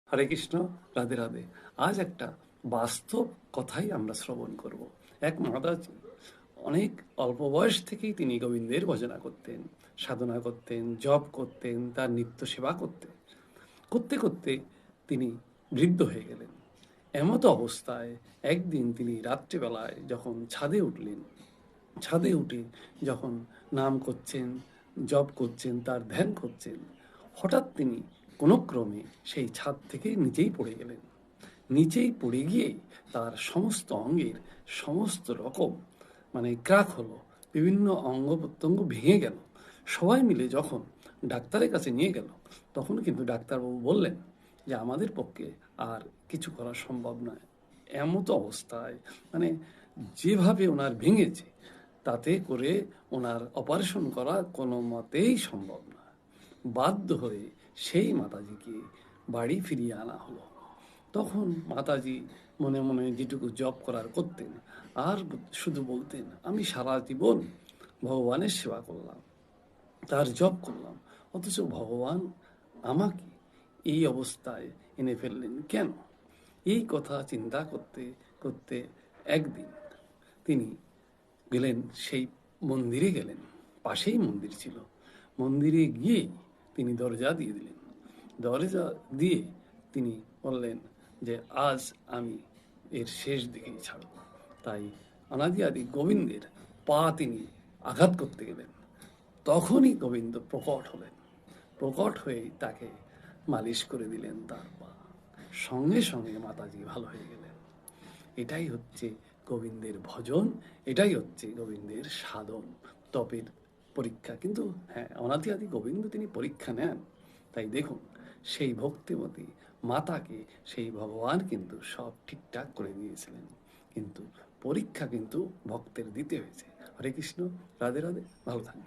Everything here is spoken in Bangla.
হরে কৃষ্ণ, রাধে রাধে। আজ একটা বাস্তব কথাই আমরা শ্রবণ করব। এক মাতাজি অনেক অল্প বয়স থেকেই তিনি গোবিন্দের ভজনা করতেন, সাধনা করতেন, জপ করতেন, তার নিত্য সেবা করতেন। করতে করতে তিনি বৃদ্ধ হয়ে গেলেন। এমতো অবস্থায় একদিন তিনি রাত্রিবেলায় যখন ছাদে উঠলেন, ছাদে উঠে যখন নাম করছেন, জপ করছেন, তার ধ্যান করছেন, হঠাৎ তিনি কোনো ক্রমে সেই ছাদ থেকে নিচেই পড়ে গেলেন। নিচেই পড়ে গিয়ে তার সমস্ত অঙ্গের সমস্ত রকম ক্রাক হলো, বিভিন্ন অঙ্গ প্রত্যঙ্গ ভেঙে গেল। সবাই মিলে যখন ডাক্তারের কাছে নিয়ে গেল, তখন কিন্তু ডাক্তারবাবু বললেন যে আমাদের পক্ষে আর কিছু করা সম্ভব নয়। এমতো অবস্থায় মানে যেভাবে ওনার ভেঙেছে, তাতে করে ওনার অপারেশন করা কোনো মতেই সম্ভব না। বাধ্য হয়ে সেই মাতাজিকে বাড়ি ফিরিয়ে আনা হলো। তখন মাতাজি মনে মনে যেটুকু জপ করার করতেন, আর শুধু বলতেন, আমি সারা জীবন ভগবানের সেবা করলাম, তার জপ করলাম, অথচ ভগবান আমাকে এই অবস্থায় এনে ফেললেন কেন? এই কথা চিন্তা করতে করতে একদিন তিনি গেলেন, সেই মন্দিরে গেলেন। পাশেই মন্দির ছিল। মন্দিরে গিয়ে তিনি দরজা দিয়ে দিলেন। দরজা দিয়ে তিনি বললেন যে আজ আমি এর শেষ দিকেই ছাড়ব। তাই অনাদি আদি গোবিন্দের পা তিনি আঘাত করতে গেলেন। তখনই গোবিন্দ প্রকট হলেন। প্রকট হয়ে তাকে মালিশ করে দিলেন তার পা। সঙ্গে সঙ্গে মাতাজি ভালো হয়ে গেলেন। এটাই হচ্ছে গোবিন্দের ভজন, এটাই হচ্ছে গোবিন্দের সাধন, তপের পরীক্ষা। কিন্তু হ্যাঁ, অনাদি আদি গোবিন্দ তিনি পরীক্ষা নেন। তাই দেখুন, সেই ভক্তিমতী মাতাকে সেই ভগবান কিন্তু সব ঠিকঠাক করে দিয়েছিলেন, কিন্তু পরীক্ষা কিন্তু ভক্তের দিতে হয়েছে। হরে কৃষ্ণ, রাধে রাধে, ভালো থাকবেন।